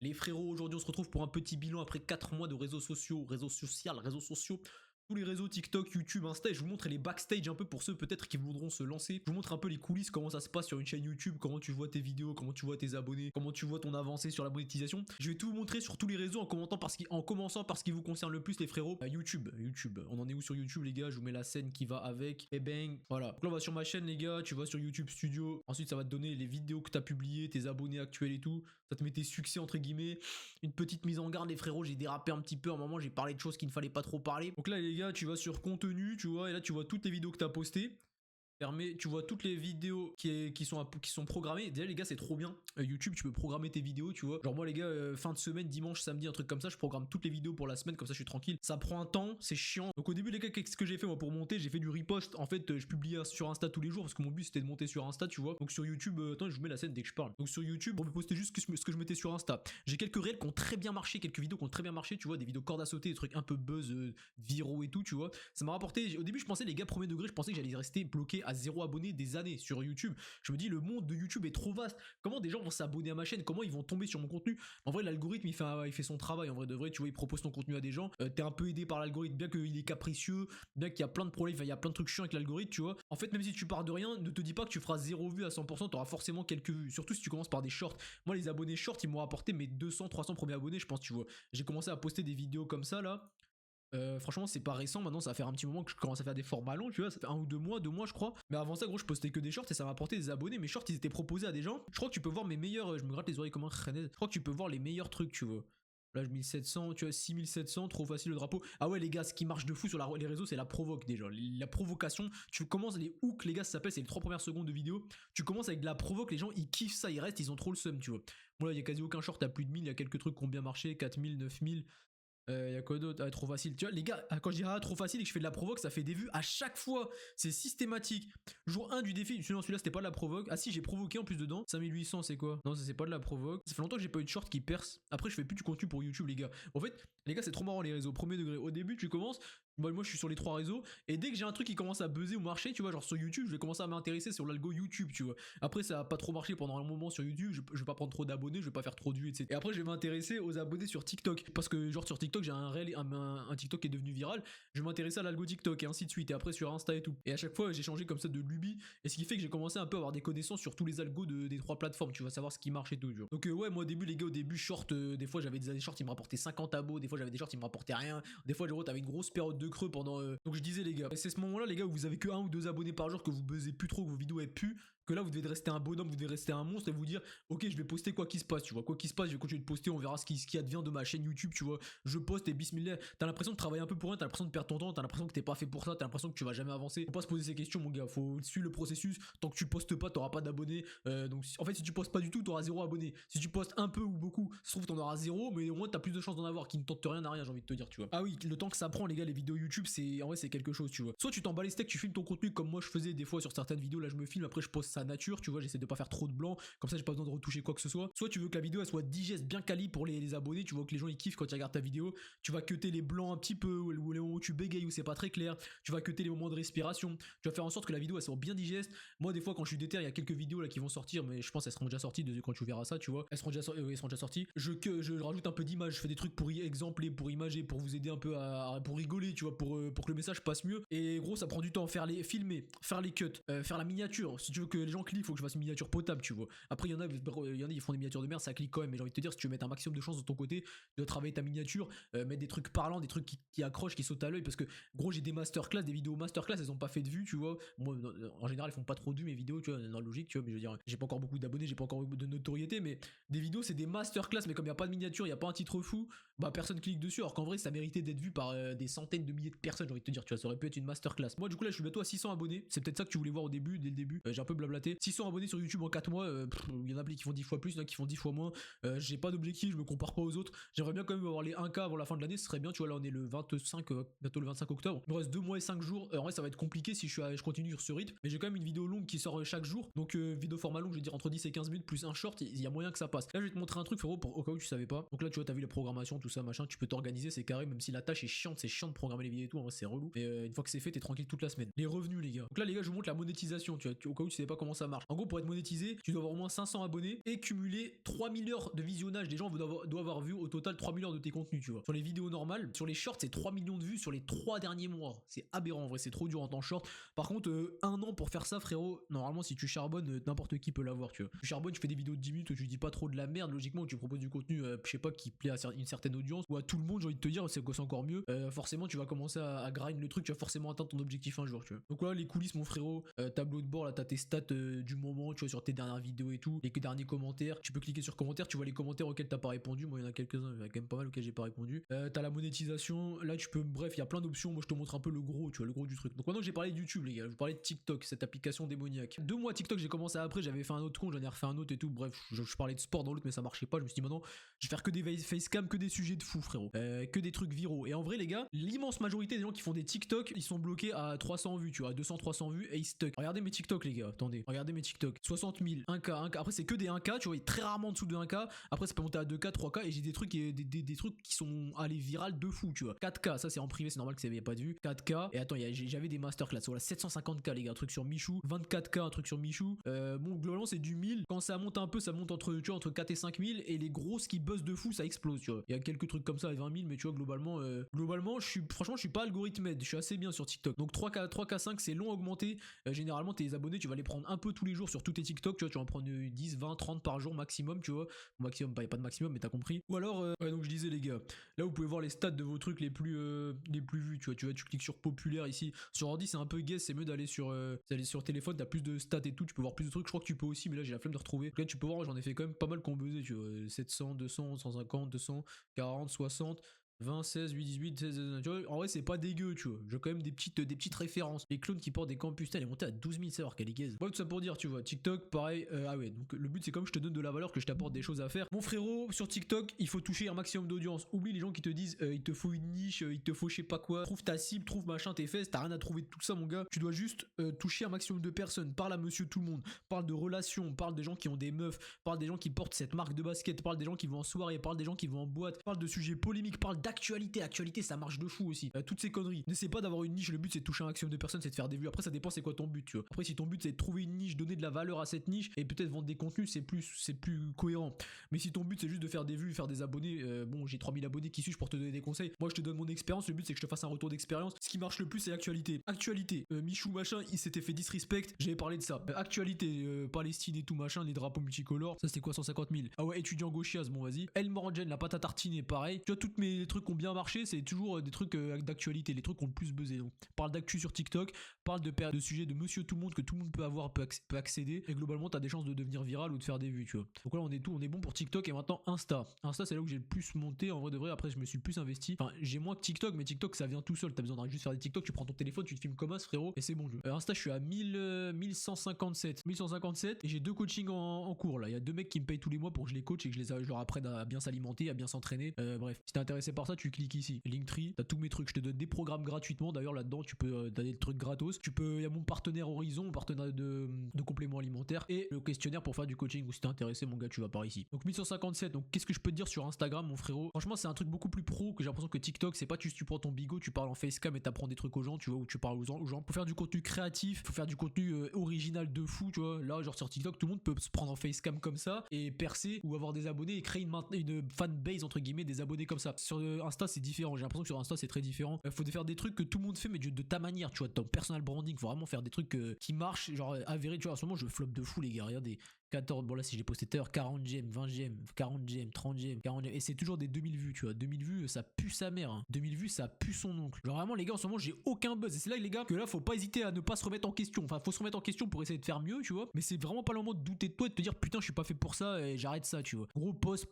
Les frérots, aujourd'hui on se retrouve pour un petit bilan après 4 mois de réseaux sociaux, réseaux sociaux, tous les réseaux TikTok, YouTube, Insta, et je vous montre les backstage un peu pour ceux peut-être qui voudront se lancer. Je vous montre un peu les coulisses, comment ça se passe sur une chaîne YouTube, comment tu vois tes vidéos, comment tu vois tes abonnés, comment tu vois ton avancée sur la monétisation. Je vais tout vous montrer sur tous les réseaux en commençant par ce qui vous concerne le plus les frérots. YouTube, on en est où sur YouTube les gars? Je vous mets la scène qui va avec, et bang, voilà. Donc là on va sur ma chaîne les gars, tu vas sur YouTube Studio, ensuite ça va te donner les vidéos que tu as publiées, tes abonnés actuels et tout, ça te met tes succès entre guillemets, une petite mise en garde les frérots, j'ai dérapé un petit peu, à un moment j'ai parlé de choses qu'il ne fallait pas trop parler. Donc là les gars, tu vas sur contenu, tu vois, et là tu vois toutes les vidéos que tu as postées. Tu vois toutes les vidéos qui sont programmées. Déjà les gars c'est trop bien. YouTube tu peux programmer tes vidéos, tu vois. Genre moi les gars fin de semaine, dimanche, samedi, un truc comme ça, je programme toutes les vidéos pour la semaine, comme ça je suis tranquille. Ça prend un temps, c'est chiant. Donc au début les gars, qu'est-ce que j'ai fait moi pour monter? J'ai fait du repost. En fait je publiais sur Insta tous les jours parce que mon but c'était de monter sur Insta, tu vois. Donc sur YouTube, attends je vous mets la scène dès que je parle. Donc sur YouTube on peut poster juste ce que je mettais sur Insta. J'ai quelques réels qui ont très bien marché, quelques vidéos qui ont très bien marché, tu vois, des vidéos cordes à sauter, des trucs un peu buzz, viraux et tout, tu vois. Ça m'a rapporté, au début je pensais les gars premier degré, je pensais que j'allais rester bloqué à 0 abonnés des années sur YouTube. Je me dis le monde de YouTube est trop vaste. Comment des gens vont s'abonner à ma chaîne? Comment ils vont tomber sur mon contenu? En vrai l'algorithme il fait son travail. En vrai de vrai, tu vois, il propose ton contenu à des gens. T'es un peu aidé par l'algorithme, bien qu'il est capricieux, bien qu'il y a plein de problèmes, il y a plein de trucs chiants avec l'algorithme, tu vois. En fait même si tu pars de rien, ne te dis pas que tu feras 0 vues à 100%, t'auras forcément quelques vues. Surtout si tu commences par des shorts. Moi les abonnés shorts ils m'ont apporté mes 200-300 premiers abonnés, je pense, tu vois. J'ai commencé à poster des vidéos comme ça là. Franchement, c'est pas récent, maintenant ça va faire un petit moment que je commence à faire des formats longs, tu vois, ça fait 1 ou 2 mois je crois. Mais avant ça, gros, je postais que des shorts et ça m'a apporté des abonnés. Mes shorts ils étaient proposés à des gens. Je crois que tu peux voir mes meilleurs, je me gratte les oreilles comme un Khened. Je crois que tu peux voir les meilleurs trucs, tu vois. Là, 1700, tu vois, 6700, trop facile le drapeau. Ah ouais, les gars, ce qui marche de fou sur les réseaux, c'est la provoque déjà. La provocation, tu commences les hooks, les gars, ça s'appelle, c'est les 3 premières secondes de vidéo. Tu commences avec de la provoque, les gens ils kiffent ça, ils restent, ils ont trop le seum, tu vois. Bon, là, il y a quasi aucun short à plus de 1000, il y a quelques trucs qui ont bien marché, 4000, 9000. Y'a quoi d'autre? Ah, trop facile. Tu vois, les gars, quand je dis trop facile et que je fais de la provoque, ça fait des vues à chaque fois. C'est systématique. Jour 1 du défi, sinon celui-là c'était pas de la provoque. Ah si, j'ai provoqué en plus dedans. 5800, c'est quoi? Non, ça c'est pas de la provoque. Ça fait longtemps que j'ai pas eu de short qui perce. Après, je fais plus du contenu pour YouTube, les gars. En fait, les gars, c'est trop marrant les réseaux. Premier degré. Au début, tu commences. Moi, je suis sur les 3 réseaux. Et dès que j'ai un truc qui commence à buzzer ou marcher, tu vois, genre sur YouTube, je vais commencer à m'intéresser sur l'algo YouTube, tu vois. Après, ça a pas trop marché pendant un moment sur YouTube. Je vais pas prendre trop d'abonnés, je vais pas faire trop de vues, etc. Et après, je vais m'intéresser aux abonnés sur TikTok. Parce que, genre, sur TikTok, j'ai un TikTok qui est devenu viral. Je vais m'intéresser à l'algo TikTok et ainsi de suite. Et après, sur Insta et tout. Et à chaque fois, j'ai changé comme ça de lubie. Et ce qui fait que j'ai commencé un peu à avoir des connaissances sur tous les algos des 3 plateformes. Tu vas savoir ce qui marche et tout, tu vois. Donc, ouais, moi, au début, les gars, au début, short, des fois, j'avais des shorts, ils me rapportaient 50 abos. Des fois, j'avais des shorts, ils me rapportaient rien. Des fois, genre, t'avais une grosse période de creux pendant. Donc, je disais, les gars, c'est ce moment-là, les gars, où vous avez que 1 ou 2 abonnés par jour, que vous buzzez plus trop, que vos vidéos aient pu. Que là, vous devez rester un bonhomme, vous devez rester un monstre et vous dire, ok, je vais poster quoi qu'il se passe, tu vois. Quoi qu'il se passe, je vais continuer de poster, on verra ce qui advient de ma chaîne YouTube, tu vois. Je poste et bismillah. T'as l'impression de travailler un peu pour rien, t'as l'impression de perdre ton temps, t'as l'impression que t'es pas fait pour ça, t'as l'impression que tu vas jamais avancer. Faut pas se poser ces questions, mon gars. Faut suivre le processus. Tant que tu postes pas, t'auras pas d'abonnés. Donc, en fait, si tu postes pas du tout, t'auras 0 abonnés. Si tu postes un peu ou beaucoup, ça se trouve, t'en auras 0, mais au moins, t'as plus de chances d'en avoir, qui ne tente rien à rien, j'ai envie de te dire, tu vois. Ah oui, le temps que ça prend, les gars, les vidéos YouTube, c'est, en vrai, c'est quelque chose, tu vois. Soit tu t'en bats les steaks, tu filmes ton contenu comme moi je faisais des fois sur certaines vidéos, là je me filme, après je poste ça nature, tu vois, j'essaie de pas faire trop de blanc, comme ça j'ai pas besoin de retoucher quoi que ce soit. Soit tu veux que la vidéo elle soit digeste, bien quali pour les abonnés, tu vois que les gens ils kiffent quand ils regardent ta vidéo, tu vas cutter les blancs un petit peu, ou les moments où tu bégayes où c'est pas très clair, tu vas cutter les moments de respiration, tu vas faire en sorte que la vidéo elle soit bien digeste. Moi des fois quand je suis déter, il y a quelques vidéos là qui vont sortir, mais je pense qu'elles seront déjà sorties quand tu verras ça, tu vois, elles seront déjà sorties. Je rajoute un peu d'image, je fais des trucs pour exempler, pour imager, pour vous aider un peu pour rigoler, tu vois, pour que le message passe mieux. Et gros ça prend du temps, filmer, faire les cuts, faire la miniature. Si tu veux que les gens cliquent, faut que je fasse une miniature potable, tu vois. Après, il y en a, ils font des miniatures de merde, ça clique quand même. Mais j'ai envie de te dire, si tu veux mettre un maximum de chance de ton côté, de travailler ta miniature, mettre des trucs parlants, des trucs qui accrochent, qui sautent à l'œil. Parce que, gros, j'ai des masterclass, des vidéos masterclass, elles ont pas fait de vues, tu vois. Moi, en général, elles font pas trop de vues, mes vidéos, tu vois, dans la logique, tu vois. Mais je veux dire, j'ai pas encore beaucoup d'abonnés, j'ai pas encore beaucoup de notoriété, mais des vidéos, c'est des masterclass. Mais comme il y a pas de miniature, il y a pas un titre fou, bah personne clique dessus. Alors qu'en vrai, ça méritait d'être vu par des centaines de milliers de personnes, j'ai envie de te dire, tu vois. Ça aurait pu être une masterclass. Moi, du coup, là, je suis bientôt à 600 abonnés. C'est peut-être ça que tu voulais voir au début, dès le début. J'ai un peu blablaté. 600 abonnés sur YouTube en 4 mois. Il y en a qui font 10 fois plus, il y en a qui font 10 fois moins. J'ai pas d'objectif, je me compare pas aux autres. J'aimerais bien quand même avoir les 1K avant la fin de l'année, ce serait bien. Tu vois, là, on est le 25, bientôt le 25 octobre. Il me reste 2 mois et 5 jours. En vrai, ça va être compliqué si je continue sur ce rythme. Mais j'ai quand même une vidéo longue qui sort chaque jour. Donc, vidéo format long, je vais dire entre 10 et 15 minutes plus un short. Il y a moyen que ça passe. Là, je vais te montrer un truc, frérot, au cas où tu savais pas. Donc là, tu vois, t'as vu la programmation, tout ça, machin. Tu peux t'organiser, c'est carré, même si la tâche est chiante, c'est chiant de programmer les vidéos et tout. En vrai, c'est relou. Et une fois que c'est fait, t'es tranquille toute la semaine. Les revenus, les gars. Donc là, les gars, je vous montre la monétisation. Tu vois, au cas où tu savais pas comment ça marche. En gros, pour être monétisé, tu dois avoir au moins 500 abonnés et cumuler 3000 heures de visionnage. Des gens doivent avoir vu au total 3000 heures de tes contenus, tu vois. Sur les vidéos normales, sur les shorts, c'est 3 millions de vues sur les 3 derniers mois. C'est aberrant, en vrai, c'est trop dur en temps short. Par contre, un an pour faire ça, frérot, normalement, si tu charbonnes, n'importe qui peut l'avoir, tu vois. Tu charbonnes, tu fais des vidéos de 10 minutes où tu dis pas trop de la merde, logiquement, où tu proposes du contenu, je sais pas, qui plaît à une certaine audience ou à tout le monde, j'ai envie de te dire, c'est encore mieux. Forcément, tu vas commencer à grind le truc, tu vas forcément atteindre ton objectif un jour, tu vois. Donc voilà, les coulisses, mon frérot, tableau de bord, là, t'as tes stats du moment, tu vois, sur tes dernières vidéos et tout, les derniers commentaires. Tu peux cliquer sur commentaires, tu vois les commentaires auxquels t'as pas répondu. Moi, il y en a quelques-uns, il y en a quand même pas mal auxquels j'ai pas répondu. T'as la monétisation, là, tu peux, bref, il y a plein d'options. Moi, je te montre un peu le gros, tu vois, le gros du truc. Donc maintenant que j'ai parlé de YouTube, les gars, je vous parlais de TikTok, cette application démoniaque. 2 mois TikTok, j'ai commencé après, j'avais fait un autre compte, j'en ai refait un autre et tout. Bref, je parlais de sport dans l'autre, mais ça marchait pas. Je me suis dit, maintenant, je vais faire que des facecam, que des sujets de fou, frérot. Que des trucs viraux. Et en vrai, les gars, l'immense majorité des gens qui font des TikTok, ils sont bloqués à 300 vues, tu vois, 200, 300 vues et ils stuck. Regardez mes TikTok, les gars, attendez. Regardez mes TikTok. 60 000, 1K, 1K. Après, c'est que des 1K, tu vois, très rarement en dessous de 1K. Après, ça peut monter à 2K, 3K. Et j'ai des trucs, des trucs qui sont allés viral de fou, tu vois. 4K, ça c'est en privé, c'est normal que ça n'y ait pas de vues. 4K. Et attends, j'avais des masterclass. Voilà, 750K, les gars, un truc sur Michou. 24K, un truc sur Michou. Bon, globalement, c'est du 1000. Quand ça monte un peu, ça monte entre, tu vois, entre 4 et 5000. Et les grosses qui buzzent de fou, ça explose, tu vois. Il y a quelques trucs comme ça à 20 000, mais tu vois, globalement, franchement, je suis pas algorithmède. Je suis assez bien sur TikTok. Donc 3K, 5, c'est long à augmenter. Généralement, tes abonnés, tu vas les prendre un peu tous les jours sur tous tes TikTok. Tu vois, tu vas en prendre 10, 20, 30 par jour maximum, tu vois. Maximum, pas de maximum, mais t'as compris. Ou alors, ouais, donc je disais, les gars, là, vous pouvez voir les stats de vos trucs les plus vus, tu vois. Tu cliques sur populaire ici. Sur ordi, c'est un peu guess, c'est mieux d'aller sur téléphone, t'as plus de stats et tout, tu peux voir plus de trucs. Je crois que tu peux aussi, mais là, j'ai la flemme de retrouver. Donc là, tu peux voir, j'en ai fait quand même pas mal qu'on buzzait, tu vois. 700, 200, 150, 200, 40, 60. 20, 16, 8, 18, 16, tu vois, en vrai c'est pas dégueu, tu vois. J'ai quand même des petites références. Les clones qui portent des campus, elle est montée à 12 000 serveurs, quelle gaze. Bon, tout ça pour dire, tu vois, TikTok, pareil, ah ouais, donc le but c'est comme je te donne de la valeur, que je t'apporte des choses à faire. Mon frérot, sur TikTok, il faut toucher un maximum d'audience. Oublie les gens qui te disent, il te faut une niche, il te faut je sais pas quoi. Trouve ta cible, trouve machin, tes fesses, t'as rien à trouver de tout ça, mon gars. Tu dois juste toucher un maximum de personnes. Parle à monsieur tout le monde. Parle de relations, parle des gens qui ont des meufs, parle des gens qui portent cette marque de basket, parle des gens qui vont en soirée, parle des gens qui vont en boîte, parle de sujets polémiques, parle d'actualité, ça marche de fou aussi. Toutes ces conneries. N'essaie pas d'avoir une niche, le but c'est de toucher un maximum de personnes, c'est de faire des vues. Après ça dépend c'est quoi ton but, tu vois. Après si ton but c'est de trouver une niche, donner de la valeur à cette niche et peut-être vendre des contenus, c'est plus cohérent. Mais si ton but c'est juste de faire des vues, faire des abonnés, bon j'ai 3000 abonnés qui suivent pour te donner des conseils. Moi je te donne mon expérience, le but c'est que je te fasse un retour d'expérience. Ce qui marche le plus c'est l'actualité. Actualité, Michou machin, il s'était fait disrespect, j'avais parlé de ça. Actualité, Palestine et tout machin, les drapeaux multicolores, ça c'était quoi 150 000. Ah ouais, étudiant gauchias, bon vas-y. El Morangen, la pâte à tartiner, pareil. Tu vois, tous mes trucs qui ont bien marché, c'est toujours des trucs d'actualité, les trucs qui ont le plus buzzé. Donc, parle d'actu sur TikTok, parle de sujets de monsieur tout le monde que tout le monde peut avoir, peut accéder, et globalement t'as des chances de devenir viral ou de faire des vues, tu vois. Donc là on est bon pour TikTok. Et maintenant Insta c'est là où j'ai le plus monté en vrai de vrai. Après je me suis le plus investi, enfin j'ai moins que TikTok, mais TikTok ça vient tout seul, t'as besoin de juste faire des TikTok, tu prends ton téléphone, tu te filmes comme as, frérot, et c'est bon jeu. Insta je suis à 1157 et j'ai 2 coachings en cours là. Il y a 2 mecs qui me payent tous les mois pour que je les coach et que je leur apprenne à bien s'alimenter, à bien s'entraîner. Bref, si t'es intéressé par ça, tu cliques ici, Linktree, t'as tous mes trucs, je te donne des programmes gratuitement. D'ailleurs là-dedans tu peux donner le truc gratos. Il y a mon partenaire Horizon, mon partenaire de compléments alimentaires, et le questionnaire pour faire du coaching. Ou si t'es intéressé, mon gars, tu vas par ici. Donc 1157. Donc qu'est-ce que je peux te dire sur Instagram, mon frérot? Franchement c'est un truc beaucoup plus pro, que j'ai l'impression que TikTok. C'est pas juste tu prends ton bigot, tu parles en facecam et t'apprends des trucs aux gens, tu vois, ou tu parles aux gens. Faut faire du contenu créatif, faut faire du contenu original de fou, tu vois. Là genre sur TikTok tout le monde peut se prendre en facecam comme ça et percer ou avoir des abonnés et créer une fanbase entre guillemets, des abonnés comme ça. Sur Insta c'est différent, j'ai l'impression que sur Insta c'est très différent. Faut faire des trucs que tout le monde fait mais de ta manière, tu vois, ton personal branding. Faut vraiment faire des trucs qui marchent, genre avérés, tu vois. En ce moment je flop de fou les gars, regardez. 14, bon là si je l'ai posté tout à l'heure, 40 j'aime, 20 j'aime, 40 j'aime, 30 j'aime, 40 j'aime, et c'est toujours des 2000 vues, tu vois. 2000 vues, ça pue sa mère, hein. 2000 vues, ça pue son oncle. Genre vraiment les gars, en ce moment j'ai aucun buzz, et c'est là les gars que là faut pas hésiter à ne pas se remettre en question. Enfin faut se remettre en question pour essayer de faire mieux, tu vois, mais c'est vraiment pas le moment de douter de toi et de te dire putain je suis pas fait pour ça et j'arrête ça, tu vois. Gros post,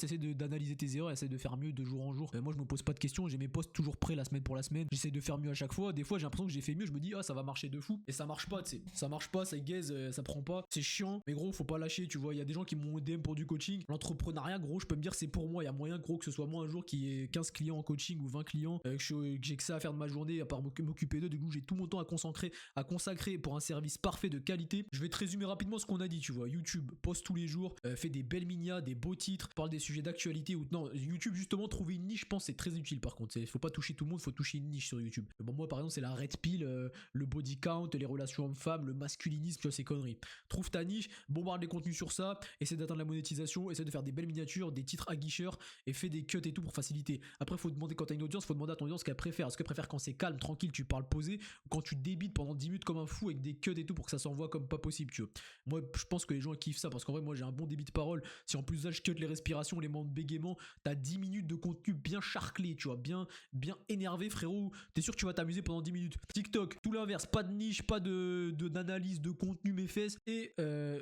essaie d'analyser tes erreurs, essaie de faire mieux de jour en jour. Moi je me pose pas de questions, j'ai mes posts toujours prêts la semaine pour la semaine, j'essaie de faire mieux à chaque fois. Des fois j'ai l'impression que j'ai fait mieux, je me dis ah ça va marcher de fou, et ça marche pas, tu sais, ça marche pas, ça gaze, ça prend pas, c'est chiant, mais gros faut pas lâcher, tu vois. Il y a des gens qui m'ont DM pour du coaching. L'entrepreneuriat, gros, je peux me dire, c'est pour moi. Il y a moyen, gros, que ce soit moi un jour qui ai 15 clients en coaching ou 20 clients, que j'ai que ça à faire de ma journée, à part m'occuper d'eux. Du coup, j'ai tout mon temps à consacrer pour un service parfait de qualité. Je vais te résumer rapidement ce qu'on a dit, tu vois. YouTube poste tous les jours, fait des belles minias, des beaux titres, parle des sujets d'actualité ou non. YouTube, justement, trouver une niche, je pense, c'est très utile par contre. Faut pas toucher tout le monde, faut toucher une niche sur YouTube. Bon, moi, par exemple, c'est la red pill, le body count, les relations hommes-femmes, le masculinisme, tu vois, ces conneries. Trouve ta niche, bombarde les contenus sur ça, essaie d'atteindre la monétisation, essaie de faire des belles miniatures, des titres aguicheurs et fais des cuts et tout pour faciliter. Après, faut demander quand t'as une audience, faut demander à ton audience ce qu'elle préfère. Est-ce qu'elle préfère quand c'est calme, tranquille, tu parles posé, ou quand tu débites pendant 10 minutes comme un fou avec des cuts et tout pour que ça s'envoie comme pas possible, tu vois. Moi, je pense que les gens kiffent ça parce qu'en vrai, moi, j'ai un bon débit de parole. Si en plus ça, je cut les respirations, les membres bégaiements, t'as 10 minutes de contenu bien charclé, tu vois, bien énervé, frérot. T'es sûr que tu vas t'amuser pendant 10 minutes. TikTok, tout l'inverse, pas de niche, pas d'analyse de contenu, mes fesses, et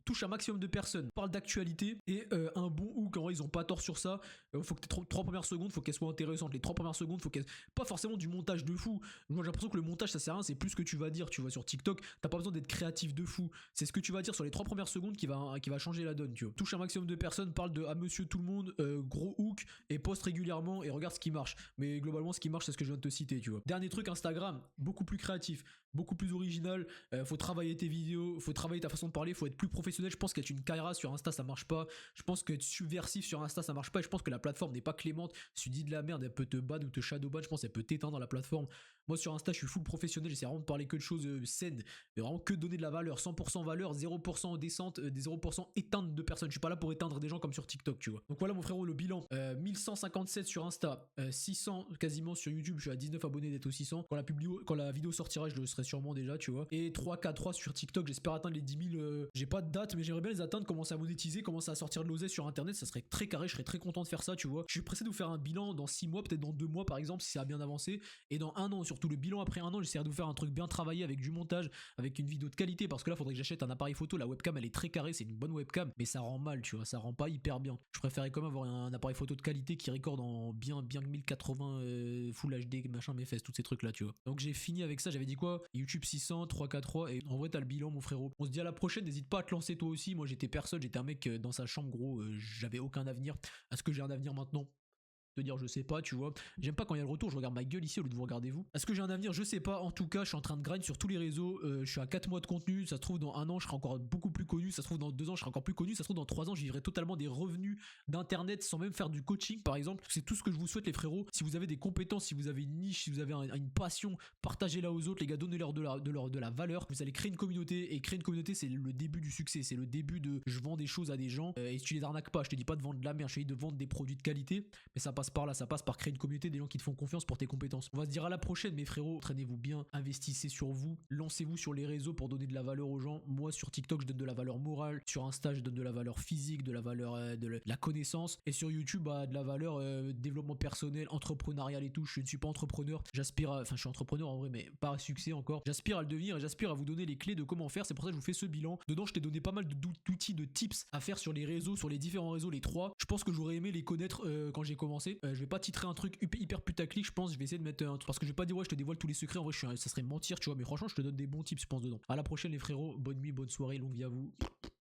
touche un maximum de personnes. Parle d'actualité et un bon hook. En vrai, ils ont pas tort sur ça. Faut que tes 3 premières secondes, faut qu'elles soient intéressantes. Les 3 premières secondes, faut qu'elles. Pas forcément du montage de fou. Moi, j'ai l'impression que le montage, ça sert à rien, c'est plus ce que tu vas dire. Tu vois, sur TikTok, t'as pas besoin d'être créatif de fou. C'est ce que tu vas dire sur les 3 premières secondes qui va changer la donne, tu vois. Touche un maximum de personnes, parle à monsieur tout le monde, gros hook, et poste régulièrement et regarde ce qui marche. Mais globalement, ce qui marche, c'est ce que je viens de te citer, tu vois. Dernier truc, Instagram, beaucoup plus créatif, beaucoup plus original. Faut travailler tes vidéos, faut travailler ta façon de parler, faut être plus professionnel. Je pense qu'être une Kaira sur Insta, ça marche pas. Je pense qu'être subversif sur Insta, ça marche pas. Et je pense que la plateforme n'est pas clémente. Si tu dis de la merde, elle peut te ban ou te shadowban. Je pense qu'elle peut t'éteindre dans la plateforme. Moi, sur Insta, je suis full professionnel. J'essaie vraiment de parler que de choses saines, mais vraiment que de donner de la valeur. 100% valeur, 0% descente, des 0% éteinte de personnes. Je suis pas là pour éteindre des gens comme sur TikTok, tu vois. Donc voilà, mon frérot, le bilan. 1157 sur Insta, 600 quasiment sur YouTube. Je suis à 19 abonnés d'être aux 600. Quand la vidéo sortira, je le serai sûrement déjà, tu vois. Et 3K3 sur TikTok. J'espère atteindre les 10 000. J'ai pas de date, mais j'aimerais bien les atteindre. Commencer à monétiser, commencer à sortir de l'oseille sur Internet. Ça serait très carré. Je serais très content de faire ça, tu vois. Je suis pressé de vous faire un bilan dans 6 mois, peut-être dans 2 mois par exemple, si ça a bien avancé. Et dans 1 an, surtout le bilan après 1 an, j'essaierai de vous faire un truc bien travaillé avec du montage, avec une vidéo de qualité. Parce que là, faudrait que j'achète un appareil photo. La webcam, elle est très carrée. C'est une bonne webcam, mais ça rend mal, tu vois. Ça rend pas hyper bien. Je préférerais quand même avoir un appareil photo de qualité qui recorde en bien 1080 Full HD, machin, mes fesses, tous ces trucs là, tu vois. Donc j'ai fini avec ça. J'avais dit quoi? YouTube 600, 3K3. Et en vrai, t'as le bilan, mon frérot. On se dit à la prochaine. N'hésite pas à te lancer toi aussi. Moi, j'étais personne. J'étais un mec dans sa chambre, gros. J'avais aucun avenir. Est-ce que j'ai un avenir maintenant? De dire je sais pas, tu vois. J'aime pas quand il y a le retour, je regarde ma gueule ici au lieu de vous regarder vous. Est-ce que j'ai un avenir? Je sais pas. En tout cas, je suis en train de grind sur tous les réseaux. Je suis à 4 mois de contenu. Ça se trouve dans 1 an, je serai encore beaucoup plus connu. Ça se trouve dans 2 ans, je serai encore plus connu. Ça se trouve dans 3 ans, je vivrai totalement des revenus d'internet sans même faire du coaching, par exemple. C'est tout ce que je vous souhaite, les frérots. Si vous avez des compétences, si vous avez une niche, si vous avez une passion, partagez-la aux autres, les gars. Donnez-leur de la valeur. Vous allez créer une communauté. Et créer une communauté, c'est le début du succès. C'est le début de je vends des choses à des gens. Et tu les arnaques pas. Je te dis pas de vendre de la merde. Je te dis de vendre des produits de qualité. Mais ça passe par là. Ça passe par créer une communauté, des gens qui te font confiance pour tes compétences. On va se dire à la prochaine, mes frérots. Entraînez-vous bien, investissez sur vous, lancez-vous sur les réseaux pour donner de la valeur aux gens. Moi, sur TikTok, je donne de la valeur morale. Sur Insta, je donne de la valeur physique, de la valeur de la connaissance. Et sur YouTube, de la valeur développement personnel, entrepreneurial et tout. Je ne suis pas entrepreneur. J'aspire je suis entrepreneur en vrai, mais pas à succès encore. J'aspire à le devenir et j'aspire à vous donner les clés de comment faire. C'est pour ça que je vous fais ce bilan. Dedans, je t'ai donné pas mal d'outils, de tips à faire sur les réseaux, sur les différents réseaux, les 3. Je pense que j'aurais aimé les connaître quand j'ai commencé. Je vais pas titrer un truc hyper putaclic, je pense. Je vais essayer de mettre un truc parce que je vais pas dire ouais, je te dévoile tous les secrets. En vrai, ça serait mentir, tu vois. Mais franchement, je te donne des bons tips, je pense, dedans. À la prochaine, les frérots. Bonne nuit, bonne soirée, longue vie à vous.